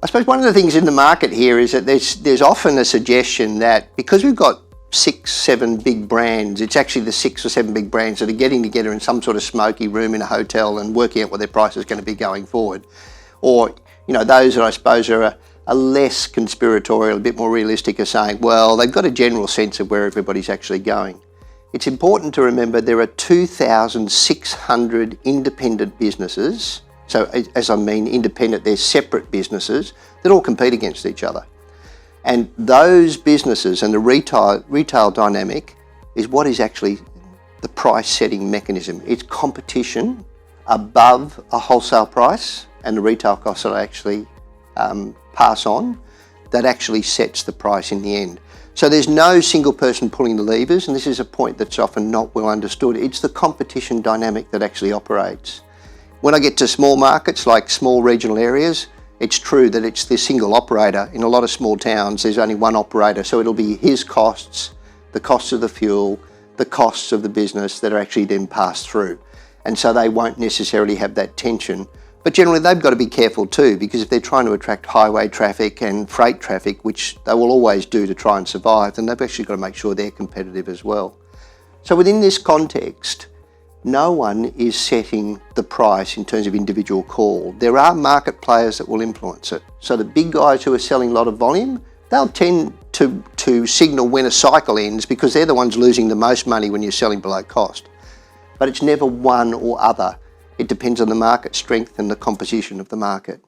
I suppose one of the things in the market here is that there's often a suggestion that because we've got 6, 7 big brands, it's actually the 6 or 7 big brands that are getting together in some sort of smoky room in a hotel and working out what their price is going to be going forward. Or, those that I suppose are less conspiratorial, a bit more realistic, are saying, well, they've got a general sense of where everybody's actually going. It's important to remember there are 2,600 independent businesses. So as I mean independent, they're separate businesses that all compete against each other. And those businesses and the retail dynamic is what is actually the price setting mechanism. It's competition above a wholesale price and the retail costs that I actually pass on that actually sets the price in the end. So there's no single person pulling the levers, and this is a point that's often not well understood. It's the competition dynamic that actually operates. When I get to small markets like small regional areas, it's true that it's the single operator. In a lot of small towns, there's only one operator, so it'll be his costs, the costs of the fuel, the costs of the business that are actually then passed through. And so they won't necessarily have that tension. But generally they've got to be careful too, because if they're trying to attract highway traffic and freight traffic, which they will always do to try and survive, then they've actually got to make sure they're competitive as well. So within this context, no one is setting the price in terms of individual call. There are market players that will influence it. So the big guys who are selling a lot of volume, they'll tend to signal when a cycle ends because they're the ones losing the most money when you're selling below cost. But it's never one or other. It depends on the market strength and the composition of the market.